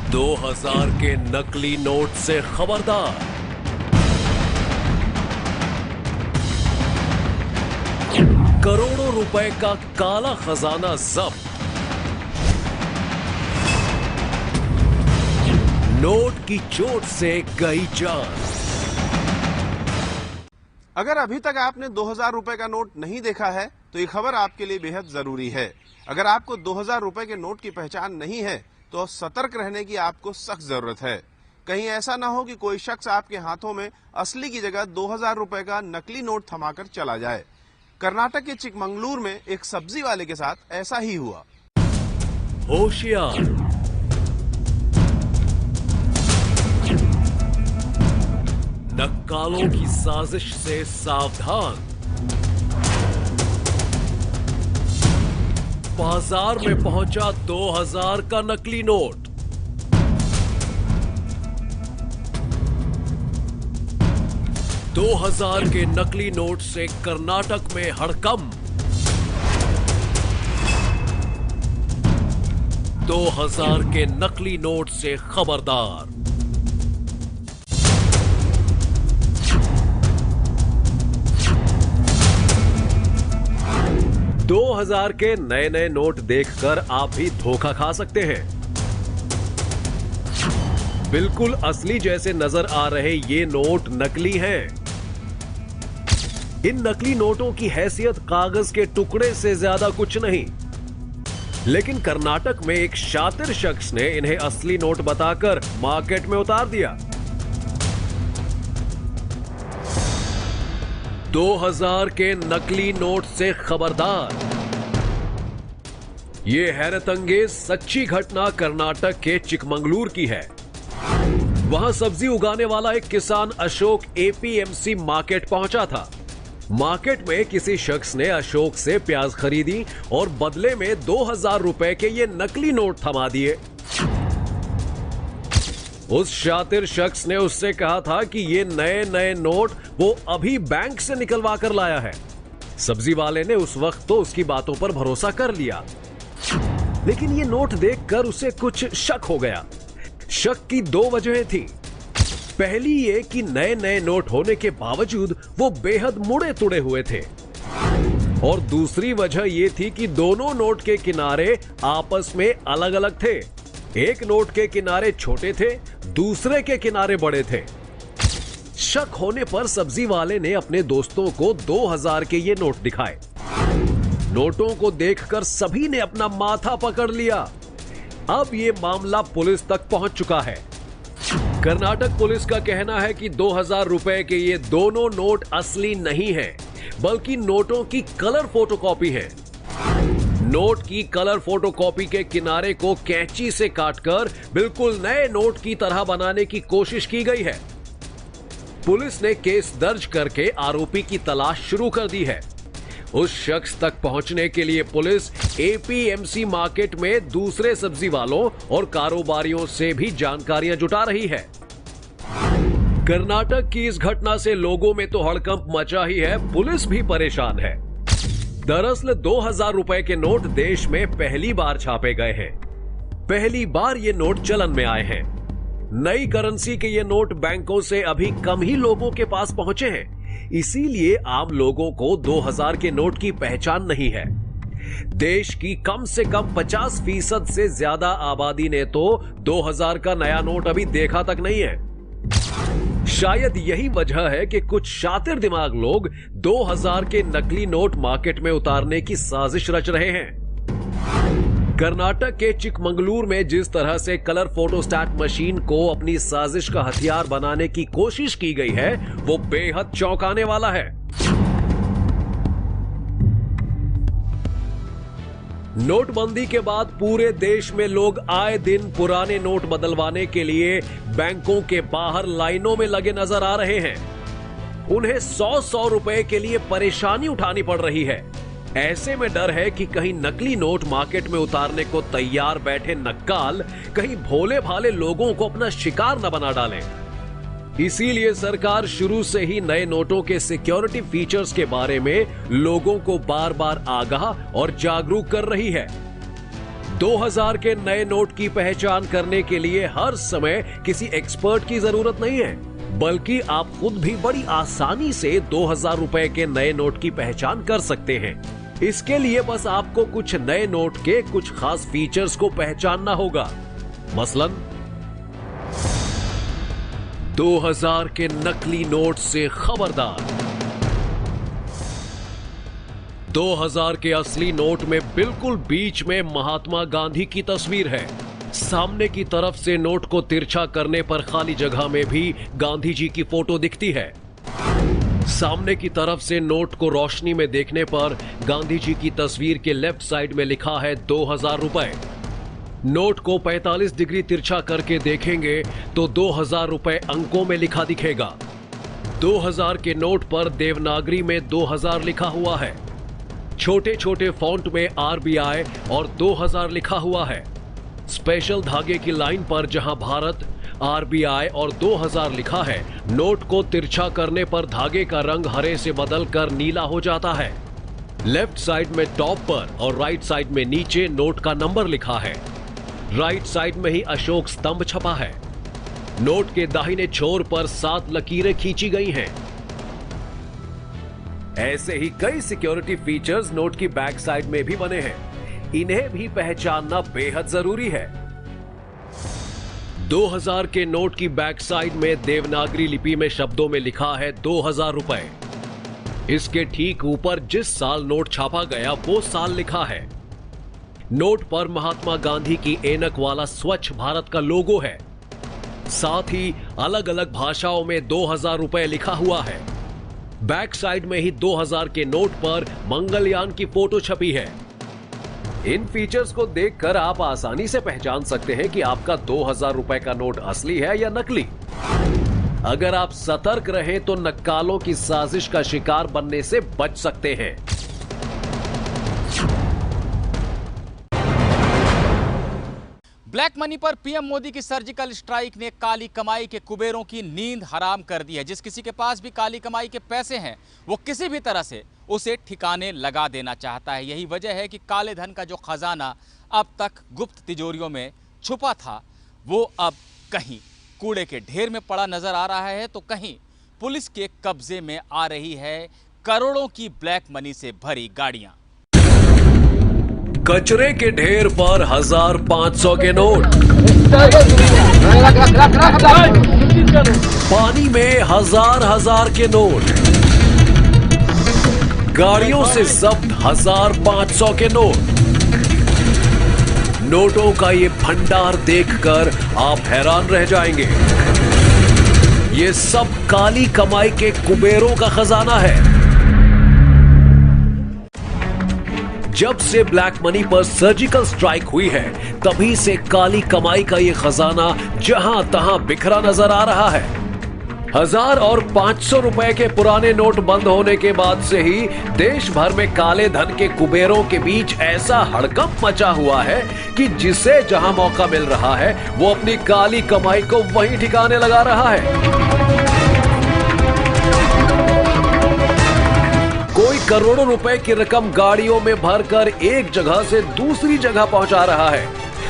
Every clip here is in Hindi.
$2000 के नकली नोट से खबरदार। करोड़ों रुपए का काला खजाना जब्त। नोट की चोट से गई जान। अगर अभी तक आपने 2000 रुपए का नोट नहीं देखा है तो ये खबर आपके लिए बेहद जरूरी है। अगर आपको 2000 रुपए के नोट की पहचान नहीं है तो सतर्क रहने की आपको सख्त जरूरत है। कहीं ऐसा ना हो कि कोई शख्स आपके हाथों में असली की जगह 2000 रुपए का नकली नोट थमाकर चला जाए। कर्नाटक के चिकमंगलुरु में एक सब्जी वाले के साथ ऐसा ही हुआ। होशियार, नक्कालों की साजिश से सावधान। बाजार में पहुंचा 2000 का नकली नोट। $2000 के नकली नोट से कर्नाटक में हड़कंप। 2000 के नकली नोट से खबरदार। $2000 के नए नए नोट देखकर आप भी धोखा खा सकते हैं। बिल्कुल असली जैसे नजर आ रहे ये नोट नकली हैं। इन नकली नोटों की हैसियत कागज के टुकड़े से ज्यादा कुछ नहीं, लेकिन कर्नाटक में एक शातिर शख्स ने इन्हें असली नोट बताकर मार्केट में उतार दिया। 2000 के नकली नोट से खबरदार। ये हैरतअंगेज सच्ची घटना कर्नाटक के चिकमंगलुरु की है। वहां सब्जी उगाने वाला एक किसान अशोक एपीएमसी मार्केट पहुंचा था। मार्केट में किसी शख्स ने अशोक से प्याज खरीदी और बदले में 2000 रुपए के ये नकली नोट थमा दिए। उस शातिर शख्स ने उससे कहा था कि ये नए नए नोट वो अभी बैंक से निकलवा कर लाया है। सब्जी वाले ने उस वक्त तो उसकी बातों पर भरोसा कर लिया, लेकिन ये नोट देखकर उसे कुछ शक हो गया। शक की दो वजहें थी। पहली ये कि नए नए नोट होने के बावजूद वो बेहद मुड़े तुड़े हुए थे, और दूसरी वजह ये थी कि दोनों नोट के किनारे आपस में अलग अलग थे। एक नोट के किनारे छोटे थे, दूसरे के किनारे बड़े थे। शक होने पर सब्जी वाले ने अपने दोस्तों को 2000 के ये नोट दिखाए। नोटों को देखकर सभी ने अपना माथा पकड़ लिया। अब ये मामला पुलिस तक पहुंच चुका है। कर्नाटक पुलिस का कहना है कि 2000 रुपए के ये दोनों नोट असली नहीं हैं, बल्कि नोटों की कलर फोटोकॉपी है। नोट की कलर फोटोकॉपी के किनारे को कैंची से काटकर बिल्कुल नए नोट की तरह बनाने की कोशिश की गई है। पुलिस ने केस दर्ज करके आरोपी की तलाश शुरू कर दी है। उस शख्स तक पहुंचने के लिए पुलिस एपीएमसी मार्केट में दूसरे सब्जी वालों और कारोबारियों से भी जानकारियां जुटा रही है। कर्नाटक की इस घटना से लोगों में तो हड़कंप मचा ही है, पुलिस भी परेशान है। दरअसल 2000 रुपए के नोट देश में पहली बार छापे गए हैं। पहली बार ये नोट चलन में आए हैं। नई करेंसी के ये नोट बैंकों से अभी कम ही लोगों के पास पहुंचे हैं, इसीलिए आम लोगों को 2000 के नोट की पहचान नहीं है। देश की कम से कम 50% से ज्यादा आबादी ने तो 2000 का नया नोट अभी देखा तक नहीं है। शायद यही वजह है कि कुछ शातिर दिमाग लोग 2000 के नकली नोट मार्केट में उतारने की साजिश रच रहे हैं। कर्नाटक के चिकमंगलुरु में जिस तरह से कलर फोटोस्टैट मशीन को अपनी साजिश का हथियार बनाने की कोशिश की गई है, वो बेहद चौंकाने वाला है। नोटबंदी के बाद पूरे देश में लोग आए दिन पुराने नोट बदलवाने के लिए बैंकों के बाहर लाइनों में लगे नजर आ रहे हैं। उन्हें 100-100 रुपए के लिए परेशानी उठानी पड़ रही है। ऐसे में डर है कि कहीं नकली नोट मार्केट में उतारने को तैयार बैठे नक्काल कहीं भोले भाले लोगों को अपना शिकार न बना डालें। इसीलिए सरकार शुरू से ही नए नोटों के सिक्योरिटी फीचर्स के बारे में लोगों को बार बार आगाह और जागरूक कर रही है। 2000 के नए नोट की पहचान करने के लिए हर समय किसी एक्सपर्ट की जरूरत नहीं है, बल्कि आप खुद भी बड़ी आसानी से 2000 रुपए के नए नोट की पहचान कर सकते हैं। इसके लिए बस आपको कुछ नए नोट के कुछ खास फीचर्स को पहचानना होगा। मसलन 2000 के नकली नोट से खबरदार। 2000 के असली नोट में बिल्कुल बीच में महात्मा गांधी की तस्वीर है। सामने की तरफ से नोट को तिरछा करने पर खाली जगह में भी गांधी जी की फोटो दिखती है। सामने की तरफ से नोट को रोशनी में देखने पर गांधी जी की तस्वीर के लेफ्ट साइड में लिखा है 2000 रुपए। नोट को 45 डिग्री तिरछा करके देखेंगे तो 2000 रुपए अंकों में लिखा दिखेगा। 2000 के नोट पर देवनागरी में 2000 लिखा हुआ है। छोटे छोटे फॉन्ट में RBI और 2000 लिखा हुआ है। स्पेशल धागे की लाइन पर जहां भारत, RBI और 2000 लिखा है, नोट को तिरछा करने पर धागे का रंग हरे से बदलकर नीला हो जाता है। लेफ्ट साइड में टॉप पर और राइट साइड में नीचे नोट का नंबर लिखा है। राइट साइड में ही अशोक स्तंभ छपा है। नोट के दाहिने छोर पर 7 लकीरें खींची गई हैं। ऐसे ही कई सिक्योरिटी फीचर्स नोट की बैक साइड में भी बने हैं। इन्हें भी पहचानना बेहद जरूरी है। 2000 के नोट की बैक साइड में देवनागरी लिपि में शब्दों में लिखा है 2000 रुपए। इसके ठीक ऊपर जिस साल नोट छापा गया वो साल लिखा है। नोट पर महात्मा गांधी की ऐनक वाला स्वच्छ भारत का लोगो है। साथ ही अलग अलग भाषाओं में 2000 रुपए लिखा हुआ है। बैक साइड में ही 2000 के नोट पर मंगलयान की फोटो छपी है। इन फीचर्स को देखकर आप आसानी से पहचान सकते हैं कि आपका 2000 रुपए का नोट असली है या नकली। अगर आप सतर्क रहें तो नक्कालों की साजिश का शिकार बनने से बच सकते हैं। ब्लैक मनी पर पीएम मोदी की सर्जिकल स्ट्राइक ने काली कमाई के कुबेरों की नींद हराम कर दी है। जिस किसी के पास भी काली कमाई के पैसे हैं वो किसी भी तरह से उसे ठिकाने लगा देना चाहता है। यही वजह है कि काले धन का जो खजाना अब तक गुप्त तिजोरियों में छुपा था वो अब कहीं कूड़े के ढेर में पड़ा नजर आ रहा है तो कहीं पुलिस के कब्जे में आ रही है करोड़ों की ब्लैक मनी से भरी गाड़ियां। कचरे के ढेर पर 1500 के नोट, पानी में हजार के नोट, गाड़ियों से जब्त 1500 के नोट। नोटों का ये भंडार देखकर आप हैरान रह जाएंगे। ये सब काली कमाई के कुबेरों का खजाना है। जब से ब्लैक मनी पर सर्जिकल स्ट्राइक हुई है तभी से काली कमाई का ये खजाना जहां तहां बिखरा नजर आ रहा है। 1000 और 500 रुपए के पुराने नोट बंद होने के बाद से ही देश भर में काले धन के कुबेरों के बीच ऐसा हड़कंप मचा हुआ है कि जिसे जहां मौका मिल रहा है वो अपनी काली कमाई को वहीं ठिकाने लगा रहा है। कोई करोड़ों रुपए की रकम गाड़ियों में भरकर एक जगह से दूसरी जगह पहुंचा रहा है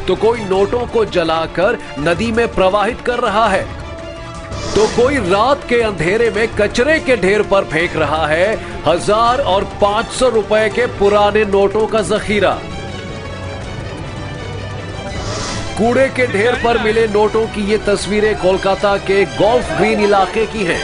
तो कोई नोटों को जलाकर नदी में प्रवाहित कर रहा है तो कोई रात के अंधेरे में कचरे के ढेर पर फेंक रहा है 1000 और 500 रुपए के पुराने नोटों का जखीरा। कूड़े के ढेर पर मिले नोटों की ये तस्वीरें कोलकाता के गोल्फ ग्रीन इलाके की हैं।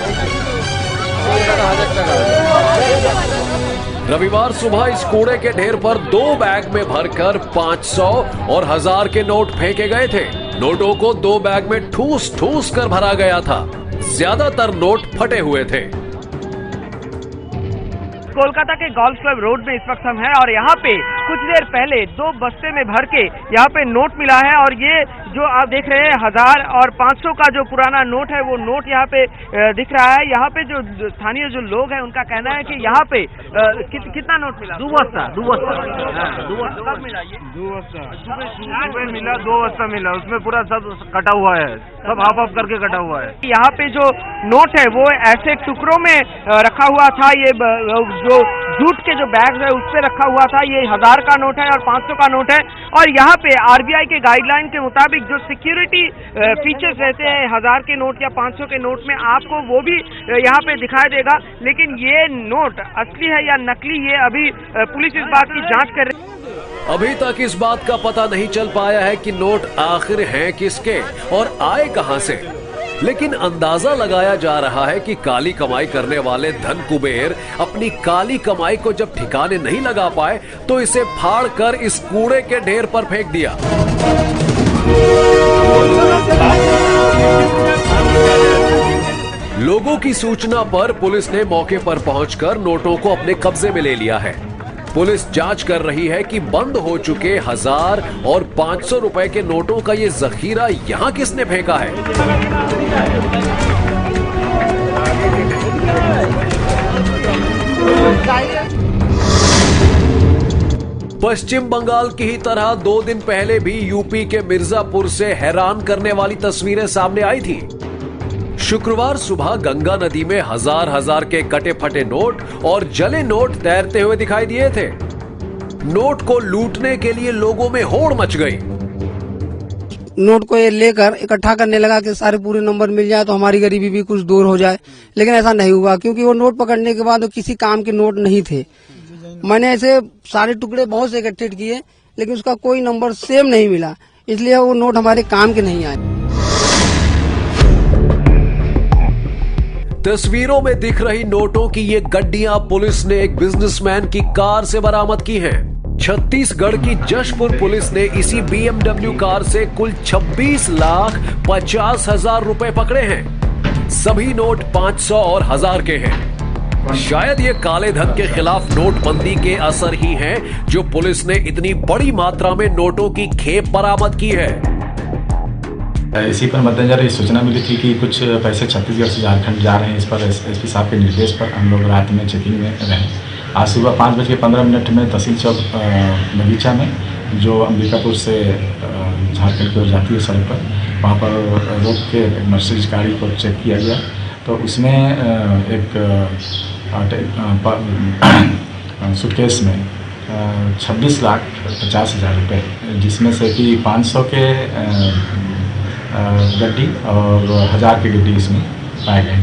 रविवार सुबह इस कूड़े के ढेर पर 2 बैग में भरकर 500 और 1000 के नोट फेंके गए थे। नोटों को 2 बैग में ठूस ठूस कर भरा गया था। ज्यादातर नोट फटे हुए थे। कोलकाता के गोल्फ क्लब रोड में इस वक्त हम हैं और यहाँ पे कुछ देर पहले 2 बस्ते में भर के यहाँ पे नोट मिला है और ये जो आप देख रहे हैं 1000 और 500 का जो पुराना नोट है वो नोट यहाँ पे दिख रहा है। यहाँ पे जो स्थानीय जो लोग हैं उनका कहना है कि यहाँ पे कितना नोट मिला? 2 बस्ता कब मिला ये? 2 बस्ता सुबह मिला, 2 बस्ता मिला। उसमें पूरा सब कटा हुआ है, सब हाफ करके कटा हुआ है। यहाँ पे जो नोट है वो ऐसे टुकड़ों में रखा हुआ था। ये जो जूट के जो बैग है उस पे रखा हुआ था। ये 1000 का नोट है और 500 का नोट है। और यहाँ पे आरबीआई के गाइडलाइन के मुताबिक जो सिक्योरिटी फीचर्स रहते हैं 1000 के नोट या 500 के नोट में, आपको वो भी यहाँ पे दिखाई देगा। लेकिन ये नोट असली है या नकली, ये अभी पुलिस इस बात की जांच कर रही है। अभी तक इस बात का पता नहीं चल पाया है कि नोट आखिर हैं किसके और आए कहां से, लेकिन अंदाजा लगाया जा रहा है कि काली कमाई करने वाले धन कुबेर अपनी काली कमाई को जब ठिकाने नहीं लगा पाए तो इसे फाड़ कर इस कूड़े के ढेर पर फेंक दिया। लोगों की सूचना पर पुलिस ने मौके पर पहुंचकर नोटों को अपने कब्जे में ले लिया है। पुलिस जांच कर रही है कि बंद हो चुके 1000 और 500 रुपए के नोटों का ये जखीरा यहां किसने फेंका है। पश्चिम बंगाल की ही तरह 2 दिन पहले भी यूपी के मिर्जापुर से हैरान करने वाली तस्वीरें सामने आई थी। शुक्रवार सुबह गंगा नदी में हजार के कटे फटे नोट और जले नोट तैरते हुए दिखाई दिए थे। नोट को लूटने के लिए लोगों में होड़ मच गई। नोट को ये लेकर इकट्ठा करने लगा कि सारे पूरे नंबर मिल जाए तो हमारी गरीबी भी कुछ दूर हो जाए, लेकिन ऐसा नहीं हुआ क्योंकि वो नोट पकड़ने के बाद वो किसी काम के नोट नहीं थे। मैंने ऐसे सारे टुकड़े बहुत से इकट्ठे किए लेकिन उसका कोई नंबर सेम नहीं मिला, इसलिए वो नोट हमारे काम के नहीं आए। तस्वीरों में दिख रही नोटों की ये गड्डियां पुलिस ने एक बिजनेसमैन की कार से बरामद की हैं। छत्तीसगढ़ की जशपुर पुलिस ने इसी BMW कार से कुल 26,50,000 रुपए पकड़े हैं। सभी नोट 500 और 1000 के हैं। शायद ये काले धन के खिलाफ नोटबंदी के असर ही हैं जो पुलिस ने इतनी बड़ी मात्रा में नोटों की खेप बरामद की है। इसी पर मद्देनजर सूचना मिली थी कि कुछ पैसे छत्तीसगढ़ से झारखंड जा रहे हैं। इस पर एसपी साहब के निर्देश पर हम लोग रात में चेकिंग में रहे। आज सुबह 5:15 में तहसील चौक बगीचा में जो अंबिकापुर से झारखंड की ओर जाती है सड़क पर, वहाँ पर रोक के एक मर्सिडीज गाड़ी को चेक किया गया तो उसमें एक सूटकेस में 26,50,000 रुपये, जिसमें से कि 500 के गड्डी और 1000 की गड्डी इसमें पाए गए।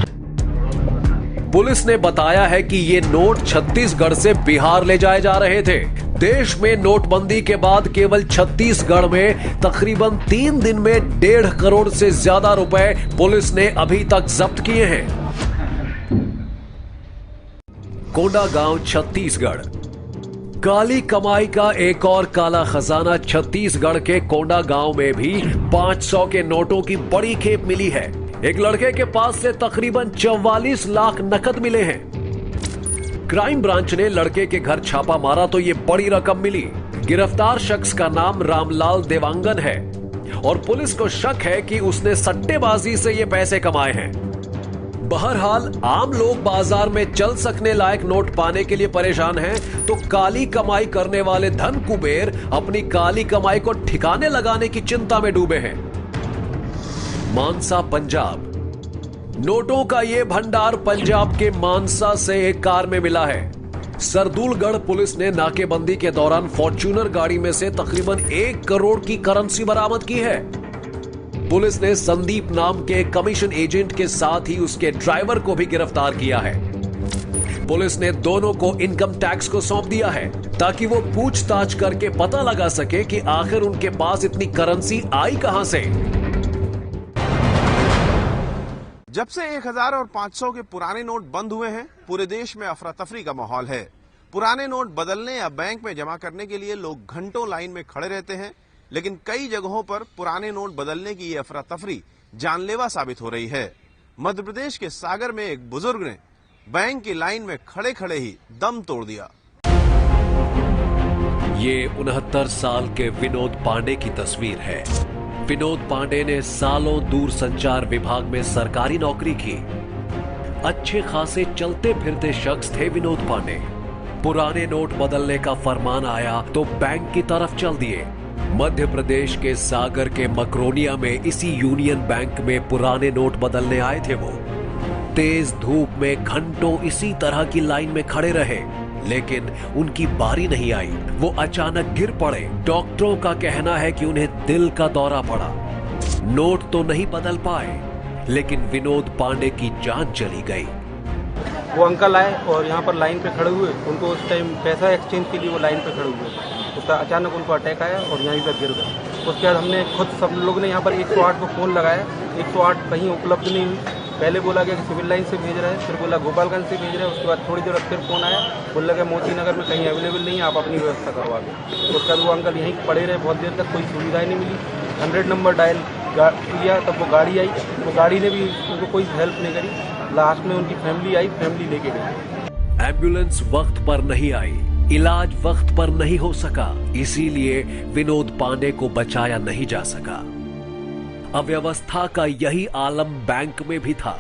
पुलिस ने बताया है कि ये नोट छत्तीसगढ़ से बिहार ले जाए जा रहे थे। देश में नोटबंदी के बाद केवल छत्तीसगढ़ में तकरीबन 3 दिन में 1.5 करोड़ से ज्यादा रुपए पुलिस ने अभी तक जब्त किए हैं। कोंडागांव, छत्तीसगढ़। काली कमाई का एक और काला खजाना छत्तीसगढ़ के कोंडागांव में भी 500 के नोटों की बड़ी खेप मिली है। एक लड़के के पास से तकरीबन 44 लाख नकद मिले हैं। क्राइम ब्रांच ने लड़के के घर छापा मारा तो ये बड़ी रकम मिली। गिरफ्तार शख्स का नाम रामलाल देवांगन है और पुलिस को शक है कि उसने सट्टेबाजी से ये पैसे कमाए हैं। बहरहाल आम लोग बाजार में चल सकने लायक नोट पाने के लिए परेशान हैं, तो काली कमाई करने वाले धन कुबेर अपनी काली कमाई को ठिकाने लगाने की चिंता में डूबे हैं। मानसा, पंजाब। नोटों का यह भंडार पंजाब के मानसा से एक कार में मिला है। सरदूलगढ़ पुलिस ने नाकेबंदी के दौरान फॉर्च्यूनर गाड़ी में से तकरीबन 1 करोड़ की करेंसी बरामद की है। पुलिस ने संदीप नाम के कमीशन एजेंट के साथ ही उसके ड्राइवर को भी गिरफ्तार किया है। पुलिस ने दोनों को इनकम टैक्स को सौंप दिया है ताकि वो पूछताछ करके पता लगा सके कि आखिर उनके पास इतनी करेंसी आई कहां से। जब से 1000 और 500 के पुराने नोट बंद हुए हैं, पूरे देश में अफरा तफरी का माहौल है। पुराने नोट बदलने या बैंक में जमा करने के लिए लोग घंटों लाइन में खड़े रहते हैं, लेकिन कई जगहों पर पुराने नोट बदलने की ये अफरा तफरी जानलेवा साबित हो रही है। मध्य प्रदेश के सागर में एक बुजुर्ग ने बैंक की लाइन में खड़े खड़े ही दम तोड़ दिया। ये 69 साल के विनोद पांडे की तस्वीर है। विनोद पांडे ने सालों दूरसंचार विभाग में सरकारी नौकरी की। अच्छे खासे चलते फिरते शख्स थे विनोद पांडे। पुराने नोट बदलने का फरमान आया तो बैंक की तरफ चल दिए। मध्य प्रदेश के सागर के मकरोनिया में इसी यूनियन बैंक में पुराने नोट बदलने आए थे वो। तेज धूप में घंटों इसी तरह की लाइन में खड़े रहे, लेकिन उनकी बारी नहीं आई। वो अचानक गिर पड़े। डॉक्टरों का कहना है कि उन्हें दिल का दौरा पड़ा। नोट तो नहीं बदल पाए, लेकिन विनोद पांडे की जान चली गई। वो अंकल आए और यहाँ पर लाइन पे खड़े हुए। उनको उस टाइम पैसा एक्सचेंज के लिए वो लाइन पे खड़े हुए। तो अचानक उनको अटैक आया और यहीं पर गिर गए। उसके बाद हमने खुद सब लोग ने यहाँ पर 108 को फ़ोन लगाया। 108 कहीं उपलब्ध नहीं हुई। पहले बोला गया कि सिविल लाइन से भेज रहा है, फिर बोला गोपालगंज से भेज रहा है। उसके बाद थोड़ी देर फिर फ़ोन आया, बोला कि मोती नगर में कहीं अवेलेबल नहीं है, आप अपनी व्यवस्था करवा दें। उसके बाद वो अंकल यहीं पड़े रहे बहुत देर तक, कोई सुविधाएँ नहीं मिली। 100 नंबर डायल किया, तब वो गाड़ी आई। वो गाड़ी ने भी उनको कोई हेल्प नहीं करी। लास्ट में उनकी फैमिली आई, फैमिली लेके गई। एम्बुलेंस वक्त पर नहीं आई, इलाज वक्त पर नहीं हो सका, इसीलिए विनोद पांडे को बचाया नहीं जा सका। अव्यवस्था का यही आलम बैंक में भी था।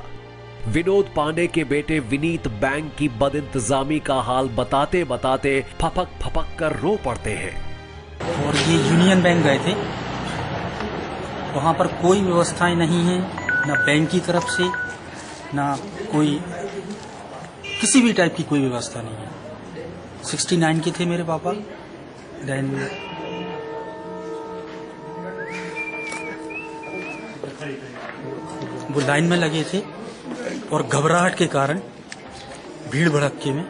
विनोद पांडे के बेटे विनीत बैंक की बदइंतजामी का हाल बताते बताते फपक फपक कर रो पड़ते हैं। और ये यूनियन बैंक गए थे, वहां पर कोई व्यवस्थाएं नहीं है, ना बैंक की तरफ से, ना कोई किसी भी टाइप की कोई व्यवस्था नहीं है। 69 के थे मेरे पापा। देन वो लाइन में लगे थे और घबराहट के कारण, भीड़ भड़क्के में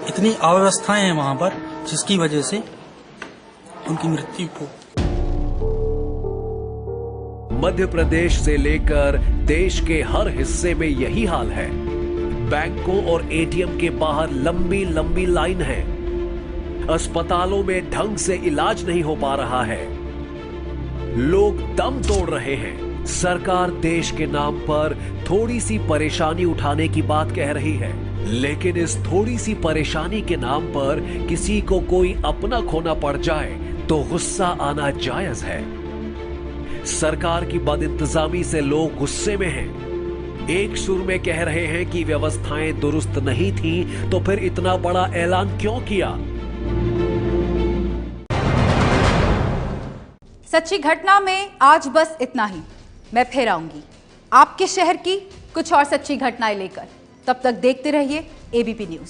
इतनी अव्यवस्थाएं हैं वहां पर, जिसकी वजह से उनकी मृत्यु को। मध्य प्रदेश से लेकर देश के हर हिस्से में यही हाल है। बैंकों और एटीएम के बाहर लंबी लंबी लाइन है। अस्पतालों में ढंग से इलाज नहीं हो पा रहा है। लोग दम तोड़ रहे हैं। सरकार देश के नाम पर थोड़ी सी परेशानी उठाने की बात कह रही है, लेकिन इस थोड़ी सी परेशानी के नाम पर किसी को कोई अपना खोना पड़ जाए तो गुस्सा आना जायज है। सरकार की बदइंतजामी से लोग गुस्से में हैं। एक सुर में कह रहे हैं कि व्यवस्थाएं दुरुस्त नहीं थी, तो फिर इतना बड़ा ऐलान क्यों किया? सच्ची घटना में आज बस इतना ही। मैं फिर आऊंगी आपके शहर की कुछ और सच्ची घटनाएं लेकर। तब तक देखते रहिए एबीपी न्यूज।